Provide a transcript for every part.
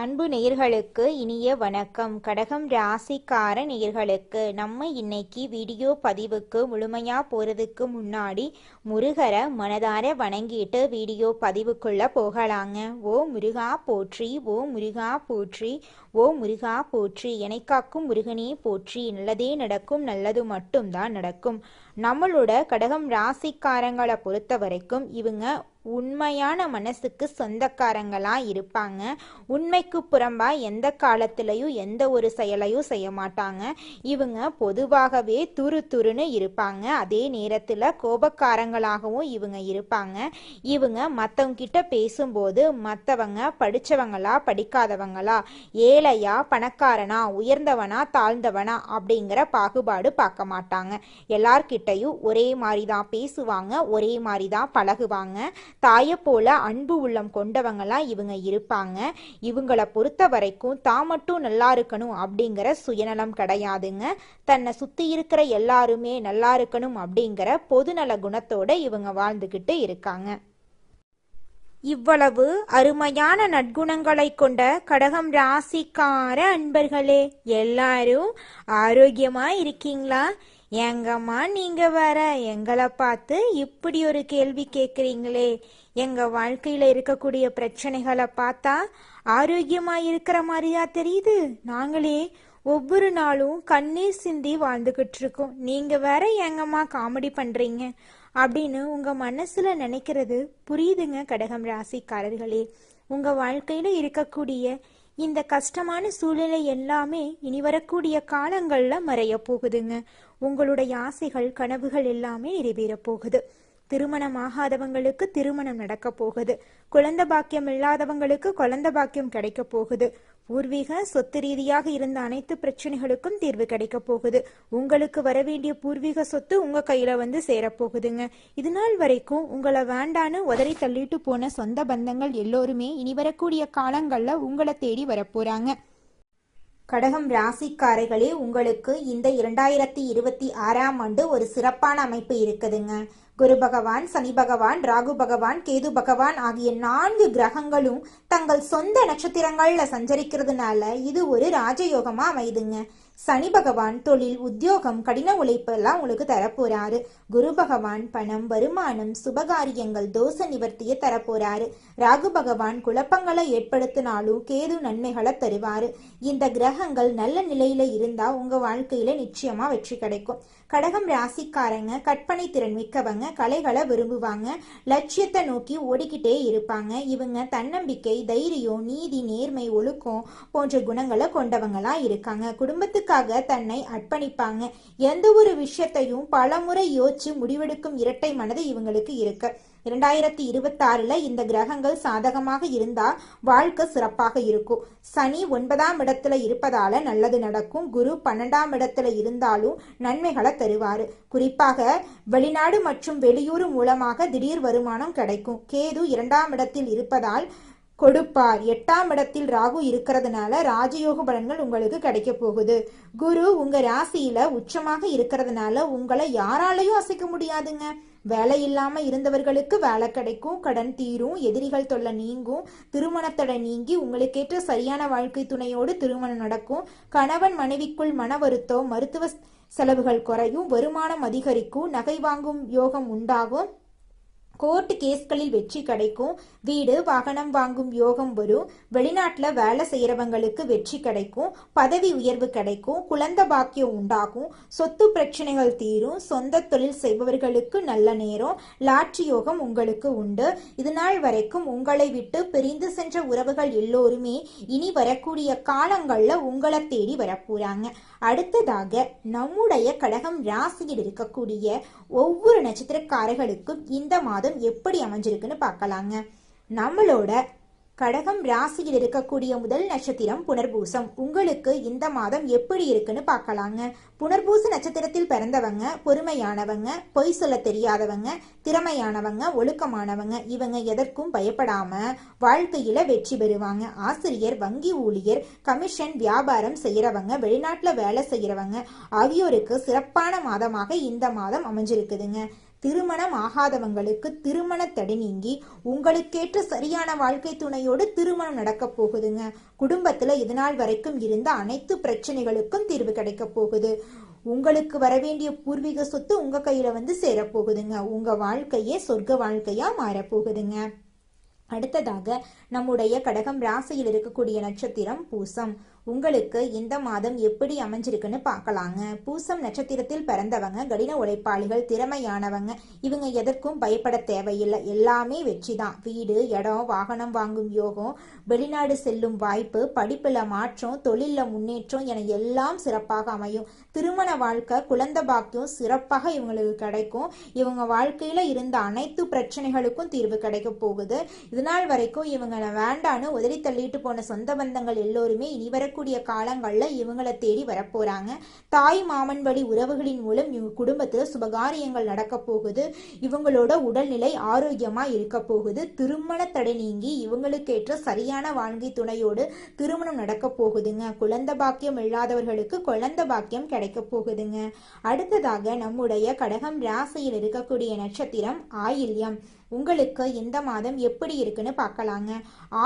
அன்பு நேயர்களுக்கு இனிய வணக்கம். கடகம் ராசிக்கார நேயர்களுக்கு நம்ம இன்னைக்கு வீடியோ பதிவுக்கு முழுமையா போறதுக்கு முன்னாடி முருகரை மனதார வணங்கிட்டு வீடியோ பதிவுக்குள்ள போகலாங்க. ஓ முருகா போற்றி, ஓ முருகா போற்றி, ஓ முருகா போற்றி, எனக்காக்கும் முருகனே போற்றி. நல்லதே நடக்கும், நல்லது மட்டும்தான் நடக்கும். நம்மளோட கடகம் ராசிக்காரங்களை பொறுத்த வரைக்கும் இவங்க உண்மையான மனசுக்கு சொந்தக்காரங்களா இருப்பாங்க. உண்மைக்கு புறம்பா எந்த காலத்திலையும் எந்த ஒரு செயலையும் செய்ய மாட்டாங்க. இவங்க பொதுவாகவே துருன்னு இருப்பாங்க. அதே நேரத்தில் கோபக்காரங்களாகவும் இவங்க இருப்பாங்க. இவங்க மற்றவங்க கிட்ட பேசும்போது மற்றவங்க படித்தவங்களா படிக்காதவங்களா, ஏழையா பணக்காரனா, உயர்ந்தவனா தாழ்ந்தவனா அப்படிங்கிற பாகுபாடு பார்க்க மாட்டாங்க. எல்லார்கிட்டையும் ஒரே மாதிரி தான் பேசுவாங்க, ஒரே மாதிரி தான் பழகுவாங்க. தாயை போல அன்பு உள்ளம் கொண்டவங்களா இவங்க இருப்பாங்க. இவங்களை பொறுத்த வரைக்கும் தான் மட்டும் நல்லா இருக்கணும் அப்படிங்கிற சுயநலம் கிடையாதுங்க. தன்னை சுத்தி இருக்கிற எல்லாருமே நல்லா இருக்கணும் அப்படிங்கிற பொதுநல குணத்தோட இவங்க வாழ்ந்துகிட்டு இருக்காங்க. இவ்வளவு அருமையான நற்குணங்களை கொண்ட கடகம் ராசிக்கார அன்பர்களே, எல்லாரும் ஆரோக்கியமா இருக்கீங்களா? எங்கம்மா நீங்க வேற எங்களை பார்த்து இப்படி ஒரு கேள்வி கேட்குறீங்களே? எங்க வாழ்க்கையில இருக்கக்கூடிய பிரச்சனைகளை பார்த்தா ஆரோக்கியமா இருக்கிற மாதிரியா தெரியுது? நாங்களே ஒவ்வொரு நாளும் கண்ணீர் சிந்தி வாழ்ந்துகிட்டு இருக்கோம். நீங்க வேற எங்கம்மா காமெடி பண்றீங்க அப்படின்னு உங்க மனசுல நினைக்கிறது புரியுதுங்க. கடகம் ராசிக்காரர்களே, உங்க வாழ்க்கையில இருக்கக்கூடிய இந்த கஷ்டமான சூழ்நிலை எல்லாமே இனி வரக்கூடிய காலங்கள்ல மறைய போகுதுங்க. உங்களுடைய ஆசைகள் கனவுகள் எல்லாமே நிறைவேற போகுது. திருமணம் ஆகாதவங்களுக்கு திருமணம் நடக்க போகுது. குழந்தை பாக்கியம் இல்லாதவங்களுக்கு குழந்தை பாக்கியம் கிடைக்க போகுது. பூர்வீக சொத்து ரீதியாக இருந்த அனைத்து பிரச்சனைகளுக்கும் தீர்வு கிடைக்க போகுது. உங்களுக்கு வர வேண்டிய பூர்வீக சொத்து உங்க கையில வந்து சேரப்போகுதுங்க. இது நாள் வரைக்கும் உங்களை வேண்டான்னு உதறி தள்ளிட்டு போன சொந்த பந்தங்கள் எல்லோருமே இனி வரக்கூடிய காலங்கள்ல உங்களை தேடி வரப்போறாங்க. கடகம் ராசிக்காரர்களே, உங்களுக்கு இந்த 2026ஆம் ஆண்டு ஒரு சிறப்பான அமைப்பு இருக்குதுங்க. குரு பகவான், சனி பகவான், ராகு பகவான், கேது பகவான் ஆகிய 4 கிரகங்களும் தங்கள் சொந்த நட்சத்திரங்கள்ல சஞ்சரிக்கிறதுனால இது ஒரு ராஜயோகமா அமைதுங்க. சனி பகவான் தொழில், உத்தியோகம், கடின உழைப்பு எல்லாம் உங்களுக்கு தரப்போறாரு. குரு பகவான் பணம், வருமானம், சுபகாரியங்கள், தோஷ நிவர்த்தியை தரப்போறாரு. ராகு பகவான் குழப்பங்களை ஏற்படுத்தினாலும் கேது நன்மைகளை தருவாரு. இந்த கிரகங்கள் நல்ல நிலையில இருந்தா உங்க வாழ்க்கையில நிச்சயமா வெற்றி கிடைக்கும். கடகம் ராசிக்காரங்க கற்பனை திறன் மிக்கவங்க, கலைகளை விரும்புவாங்க, லட்சியத்தை நோக்கி ஓடிக்கிட்டே இருப்பாங்க. இவங்க தன்னம்பிக்கை, தைரியம், நீதி, நேர்மை, ஒழுக்கம் போன்ற குணங்களை கொண்டவங்களா இருக்காங்க. குடும்பத்துக்காக தன்னை அர்ப்பணிப்பாங்க. எந்த ஒரு விஷயத்தையும் பலமுறை யோசிச்சு முடிவெடுக்கும் இரட்டை மனது இவங்களுக்கு இருக்கு. 2026ல இந்த கிரகங்கள் சாதகமாக இருந்தா வாழ்க்கை சிறப்பாக இருக்கும். சனி 9ஆம் இடத்துல இருப்பதால நல்லது நடக்கும். குரு 12ஆம் இடத்துல இருந்தாலும் நன்மைகளை தருவாரு. குறிப்பாக வெளிநாடு மற்றும் வெளியூர் மூலமாக திடீர் வருமானம் கிடைக்கும். கேது 2ஆம் இடத்தில் இருப்பதால் கொடுப்பார். 8ஆம் இடத்தில் ராகு இருக்கிறதுனால ராஜயோக பலன்கள் உங்களுக்கு கிடைக்க போகுது. குரு உங்க ராசியில உச்சமாக இருக்கிறதுனால உங்களை யாராலையும் அசைக்க முடியாதுங்க. வேலை இல்லாம இருந்தவர்களுக்கு வேலை கிடைக்கும், கடன் தீரும், எதிரிகள் தொல்லை நீங்கும், திருமணத்தடை நீங்கி உங்களுக்கேற்ற சரியான வாழ்க்கை துணையோடு திருமணம் நடக்கும். கணவன் மனைவிக்குள் மன வருத்தம், மருத்துவ செலவுகள் குறையும், வருமானம் அதிகரிக்கும், நகை வாங்கும் யோகம் உண்டாகும், கோர்ட் கேஸ்களில் வெற்றி கிடைக்கும், வீடு வாகனம் வாங்கும் யோகம் வரும், வெளிநாட்டில் வேலை செய்கிறவங்களுக்கு வெற்றி கிடைக்கும், பதவி உயர்வு கிடைக்கும், குழந்தை பாக்கியம் உண்டாகும், சொத்து பிரச்சனைகள் தீரும், சொந்த தொழில் செய்பவர்களுக்கு நல்ல நேரம், லாட்சி யோகம் உங்களுக்கு உண்டு. இது நாள் வரைக்கும் உங்களை விட்டு பிரிந்து சென்ற உறவுகள் எல்லோருமே இனி வரக்கூடிய காலங்களில் உங்களை தேடி வரப்போறாங்க. அடுத்ததாக நம்முடைய கடகம் ராசியில் இருக்கக்கூடிய ஒவ்வொரு நட்சத்திரக்காரர்களுக்கும் இந்த மாதம் எப்படி அமைஞ்சிருக்குன்னு பார்க்கலாங்க. நம்மளோட கடகம் ராசியில் இருக்கக்கூடிய முதல் நட்சத்திரம் புனர்பூசம். உங்களுக்கு இந்த மாதம் எப்படி இருக்குன்னு பார்க்கலாங்க. புனர்பூச நட்சத்திரத்தில் பிறந்தவங்க பொறுமையானவங்க, பொய் சொல்ல தெரியாதவங்க, திறமையானவங்க, ஒழுக்கமானவங்க. இவங்க எதற்கும் பயப்படாம வாழ்க்கையில வெற்றி பெறுவாங்க. ஆசிரியர், வங்கி ஊழியர், கமிஷன், வியாபாரம் செய்யறவங்க, வெளிநாட்டுல வேலை செய்யறவங்க ஆகியோருக்கு சிறப்பான மாதமாக இந்த மாதம் அமைஞ்சிருக்குதுங்க. திருமணம் ஆகாதவங்களுக்கு திருமண தடை நீங்கி உங்களுக்கேற்ற சரியான வாழ்க்கை துணையோடு திருமணம் நடக்க போகுதுங்க. குடும்பத்துல இதுநாள் வரைக்கும் இருந்த அனைத்து பிரச்சனைகளுக்கும் தீர்வு கிடைக்க போகுது. உங்களுக்கு வரவேண்டிய பூர்வீக சொத்து உங்க கையில வந்து சேரப்போகுதுங்க. உங்க வாழ்க்கையே சொர்க்க வாழ்க்கையா மாறப்போகுதுங்க. அடுத்ததாக நம்முடைய கடகம் ராசியில் இருக்கக்கூடிய நட்சத்திரம் பூசம். உங்களுக்கு இந்த மாதம் எப்படி அமைஞ்சிருக்குன்னு பார்க்கலாங்க. பூசம் நட்சத்திரத்தில் பிறந்தவங்க கடின உழைப்பாளிகள், திறமையானவங்க. இவங்க எதற்கும் பயப்பட தேவையில்லை, எல்லாமே வெற்றி தான். வீடு, இடம், வாகனம் வாங்கும் யோகம், வெளிநாடு செல்லும் வாய்ப்பு, படிப்புல மாற்றம், தொழில முன்னேற்றம் என எல்லாம் சிறப்பாக அமையும். திருமண வாழ்க்கை, குழந்தை பாக்கியம் சிறப்பாக இவங்களுக்கு கிடைக்கும். இவங்க வாழ்க்கையில இருந்த அனைத்து பிரச்சனைகளுக்கும் தீர்வு கிடைக்க போகுது. இதனால் வரைக்கும் இவங்க வேண்டான்னு உதறி தள்ளிட்டு போன சொந்த பந்தங்கள் எல்லோருமே இனி வரக்கூடிய காலங்கள்ல இவங்களை தேடி வரப்போறாங்க. தாய் மாமன் வழி உறவுகளின் மூலம் இவங்க குடும்பத்துல சுபகாரியங்கள் நடக்க போகுது. இவங்களோட உடல்நிலை ஆரோக்கியமா இருக்க போகுது. திருமண தடை நீங்கி இவங்களுக்கு ஏற்ற சரியான வாழ்க்கை துணையோடு திருமணம் நடக்க போகுதுங்க. குழந்தை பாக்கியம் இல்லாதவர்களுக்கு குழந்தை பாக்கியம் கிடைக்க போகுதுங்க. அடுத்ததாக நம்முடைய கடகம் ராசியில் இருக்கக்கூடிய நட்சத்திரம் ஆயில்யம். உங்களுக்கு இந்த மாதம் எப்படி இருக்குன்னு பார்க்கலாங்க.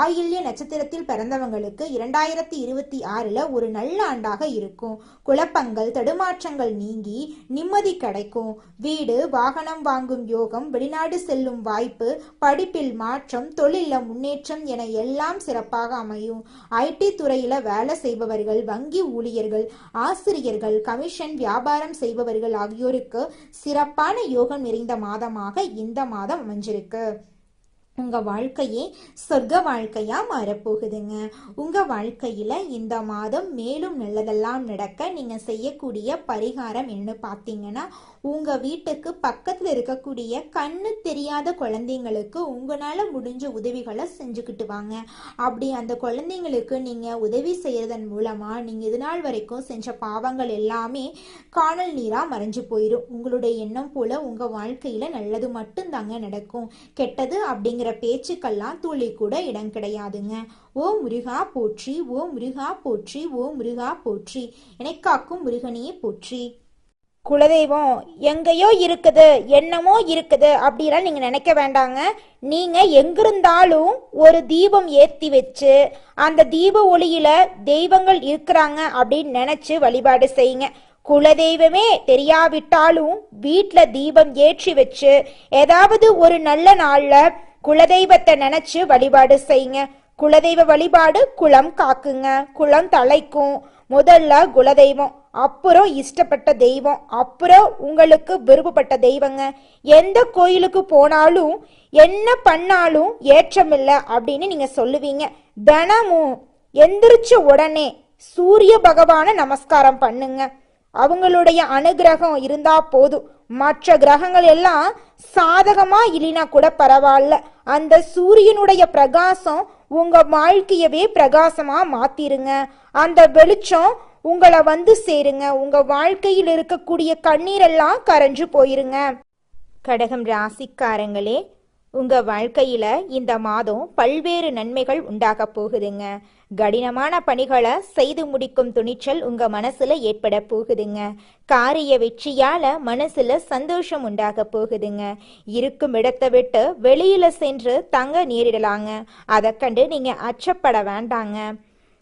ஆயில்ய நட்சத்திரத்தில் பிறந்தவங்களுக்கு 2026 ஒரு நல்ல ஆண்டாக இருக்கும். குழப்பங்கள், தடுமாற்றங்கள் நீங்கி நிம்மதி கிடைக்கும். வீடு, வாகனம் வாங்கும் யோகம், வெளிநாடு செல்லும் வாய்ப்பு, படிப்பில் மாற்றம், தொழில முன்னேற்றம் என எல்லாம் சிறப்பாக அமையும். ஐடி துறையில வேலை செய்பவர்கள், வங்கி ஊழியர்கள், ஆசிரியர்கள், கமிஷன் வியாபாரம் செய்பவர்கள் ஆகியோருக்கு சிறப்பான யோகம் நிறைந்த மாதமாக இந்த மாதம் அமைஞ்சிருக்கு. உங்க வாழ்க்கையே சொர்க்க வாழ்க்கையா மாறப்போகுதுங்க. உங்க வாழ்க்கையில இந்த மாதம் மேலும் நல்லதெல்லாம் நடக்க நீங்க செய்யக்கூடிய பரிகாரம் என்ன பார்த்தீங்கன்னா, உங்க வீட்டுக்கு பக்கத்துல இருக்கக்கூடிய கண்ணு தெரியாத குழந்தைங்களுக்கு உங்களால முடிஞ்ச உதவிகளை செஞ்சுக்கிட்டு வாங்க. அப்படி அந்த குழந்தைங்களுக்கு நீங்க உதவி செய்யறதன் மூலமா நீங்க இது நாள் வரைக்கும் செஞ்ச பாவங்கள் எல்லாமே காணல் நீரா மறைஞ்சு போயிடும். உங்களுடைய எண்ணம் போல உங்க வாழ்க்கையில நல்லது மட்டும் தாங்க நடக்கும். கெட்டது அப்படிங்கிற பேச்சுக்கெல்லாம் துளி கூட இடம் கிடையாதுங்க. ஓ முருகா போற்றி, ஓ முருகா போற்றி, ஓ முருகா போற்றி, எனக்காக்கும் முருகனையே போற்றி. குலதெய்வம் எங்கேயோ இருக்குது, என்னமோ இருக்குது அப்படிலாம் நீங்க நினைக்க வேண்டாங்க. நீங்க எங்கிருந்தாலும் ஒரு தீபம் ஏத்தி வச்சு அந்த தீப ஒளியில தெய்வங்கள் இருக்கிறாங்க அப்படின்னு நினைச்சு வழிபாடு செய்யுங்க. குலதெய்வமே தெரியாவிட்டாலும் வீட்டுல தீபம் ஏற்றி வச்சு ஏதாவது ஒரு நல்ல நாள்ல குலதெய்வத்தை நினைச்சு வழிபாடு செய்யுங்க. குலதெய்வ வழிபாடு குலம் காக்குங்க, குலம் தலைக்கும். முதல்ல குலதெய்வம், அப்புறம் இஷ்டப்பட்ட தெய்வம், அப்புறம் உங்களுக்கு விருப்பப்பட்ட தெய்வங்க. எந்த கோயிலுக்கு போனாலும் என்ன பண்ணாலும் ஏற்றமில்லை அப்படின்னு நீங்க சொல்லுவீங்க. தினமும் எந்திரிச்ச உடனே சூரிய பகவான நமஸ்காரம் பண்ணுங்க. அவங்களுடைய அனுகிரகம் இருந்தா போதும். மற்ற கிரகங்கள் எல்லாம் சாதகமா இல்லைனா கூட பரவாயில்ல, அந்த சூரியனுடைய பிரகாசம் உங்க வாழ்க்கையவே பிரகாசமா மாத்திருங்க. அந்த வெளிச்சம் உங்களை வந்து சேருங்க. உங்க வாழ்க்கையில் இருக்கக்கூடிய கண்ணீரெல்லாம் கரைஞ்சு போயிருங்க. கடகம் ராசிக்காரங்களே, உங்க வாழ்க்கையில இந்த மாதம் பல்வேறு நன்மைகள் உண்டாக போகுதுங்க. கடினமான பணிகளை செய்து முடிக்கும் துணிச்சல் உங்க மனசுல ஏற்பட போகுதுங்க. காரிய வெற்றியால மனசுல சந்தோஷம் உண்டாக போகுதுங்க. இருக்கும் இடத்தை விட்டு வெளியில சென்று தங்க நேரிடலாங்க. அதை கண்டு நீங்க அச்சப்பட வேண்டாங்க.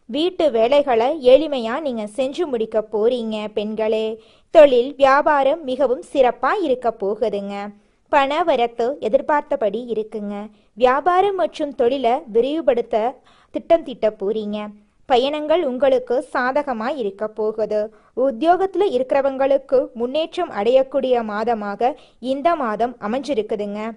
வீட்டு வேலைகளை எளிமையா நீங்க செஞ்சு முடிக்க போறீங்க. பெண்களே, தொழில் வியாபாரம் மிகவும் சிறப்பா இருக்க போகுதுங்க. பண வரத்து எதிர்பார்த்தபடி இருக்குங்க. வியாபாரம் மற்றும் தொழிலை விரிவுபடுத்த திட்டம் தீட்ட போறீங்க. பயணங்கள் உங்களுக்கு சாதகமா இருக்க போகுது. உத்தியோகத்துல இருக்கிறவங்களுக்கு முன்னேற்றம் அடையக்கூடிய மாதமாக இந்த மாதம் அமைஞ்சிருக்குதுங்க.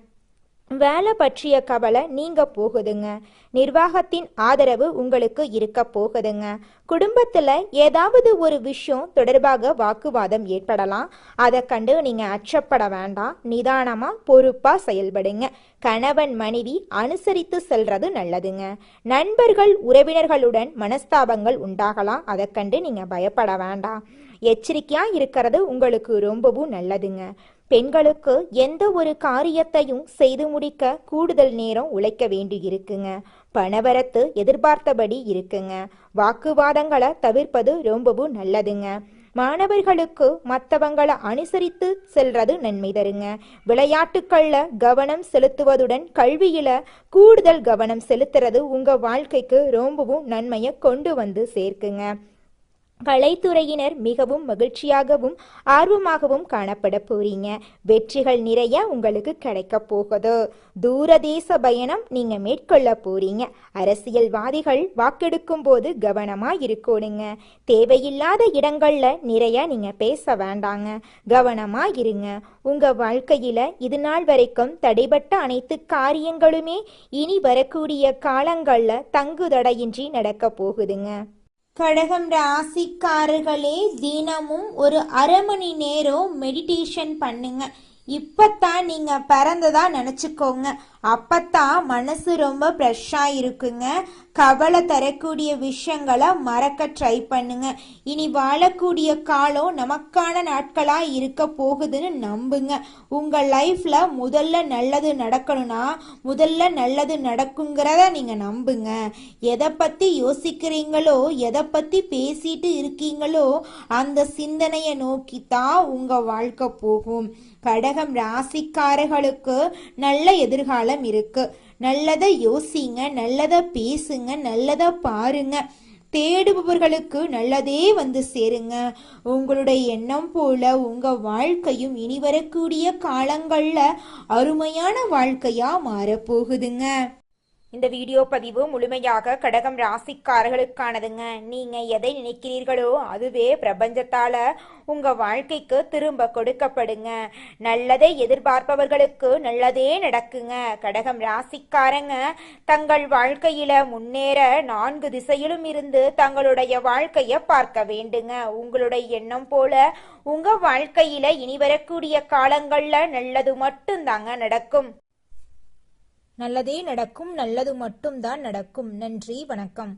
வேலை பற்றிய கவலை நீங்க போகுதுங்க. நிர்வாகத்தின் ஆதரவு உங்களுக்கு இருக்க போகுதுங்க. குடும்பத்துல ஏதாவது ஒரு விஷயம் தொடர்பாக வாக்குவாதம் ஏற்படலாம். அதை கண்டு நீங்க அச்சப்பட வேண்டாம். நிதானமா பொறுப்பா செயல்படுங்க. கணவன் மனைவி அனுசரித்து செல்றது நல்லதுங்க. நண்பர்கள் உறவினர்களுடன் மனஸ்தாபங்கள் உண்டாகலாம். அதை கண்டு நீங்க பயப்பட வேண்டாம். எச்சரிக்கையா இருக்கிறது உங்களுக்கு ரொம்பவும் நல்லதுங்க. பெண்களுக்கு எந்த ஒரு காரியத்தையும் செய்து முடிக்க கூடுதல் நேரம் உழைக்க வேண்டி இருக்குங்க. பணவரத்து எதிர்பார்த்தபடி இருக்குங்க. வாக்குவாதங்களை தவிர்ப்பது ரொம்பவும் நல்லதுங்க. மாணவர்களுக்கு மற்றவங்களை அனுசரித்து செல்றது நன்மை தருங்க. விளையாட்டுக்கள்ல கவனம் செலுத்துவதுடன் கல்வியில கூடுதல் கவனம் செலுத்துறது உங்க வாழ்க்கைக்கு ரொம்பவும் நன்மையை கொண்டு வந்து சேர்க்குங்க. கலைத்துறையினர் மிகவும் மகிழ்ச்சியாகவும் ஆர்வமாகவும் காணப்பட போறீங்க. வெற்றிகள் நிறைய உங்களுக்கு கிடைக்க போகுது. தூரதேச பயணம் நீங்க மேற்கொள்ள போறீங்க. அரசியல்வாதிகள் வாக்கெடுக்கும் போது கவனமா இருக்கணுங்க. தேவையில்லாத இடங்கள்ல நிறைய நீங்க பேச வேண்டாங்க. கவனமா இருங்க. உங்க வாழ்க்கையில இது நாள் வரைக்கும் தடைபட்ட அனைத்து காரியங்களுமே இனி வரக்கூடிய காலங்கள்ல தங்குதடையின்றி நடக்க போகுதுங்க. கடகம் ராசிக்காரர்களே, தினமும் ஒரு அரை மணி நேரம் மெடிடேஷன் பண்ணுங்க. இப்பத்தான் நீங்க பிறந்ததா நினைச்சுக்கோங்க. அப்பத்தான் மனசு ரொம்ப ஃப்ரெஷ்ஷா இருக்குங்க. கவலை தரக்கூடிய விஷயங்களை மறக்க ட்ரை பண்ணுங்க. இனி வாழக்கூடிய காலம் நமக்கான நாட்களா இருக்க போகுதுன்னு நம்புங்க. உங்க லைஃப்ல முதல்ல நல்லது நடக்கணும்னா முதல்ல நல்லது நடக்குங்கிறத நீங்க நம்புங்க. எதை பத்தி யோசிக்கிறீங்களோ, எதை பத்தி பேசிட்டு இருக்கீங்களோ அந்த சிந்தனையை நோக்கித்தான் உங்க வாழ்க்கை போகும். கடகம் ராசிக்காரர்களுக்கு நல்ல எதிர்காலம் இருக்கு. நல்லதை யோசிங்க, நல்லதை பேசுங்க, நல்லதை பாருங்க. தேடுபவர்களுக்கு நல்லதே வந்து சேருங்க. உங்களுடைய எண்ணம் போல உங்க வாழ்க்கையும் இனி வரக்கூடிய காலங்கள்ல அருமையான வாழ்க்கையா மாறப்போகுதுங்க. இந்த வீடியோ பதிவு முழுமையாக கடகம் ராசிக்காரர்களுக்கானதுங்க. நீங்க எதை நினைக்கிறீர்களோ அதுவே பிரபஞ்சத்தால உங்க வாழ்க்கைக்கு திரும்ப கொடுக்கப்படுங்க. நல்லதை எதிர்பார்ப்பவர்களுக்கு நல்லதே நடக்குங்க. கடகம் ராசிக்காரங்க தங்கள் வாழ்க்கையில முன்னேற 4 திசையிலும் இருந்து தங்களுடைய வாழ்க்கைய பார்க்க வேண்டுங்க. உங்களுடைய எண்ணம் போல உங்க வாழ்க்கையில இனி வரக்கூடிய காலங்கள்ல நல்லது மட்டும்தாங்க நடக்கும். நல்லதே நடக்கும். நல்லது மட்டும்தான் நடக்கும். நன்றி, வணக்கம்.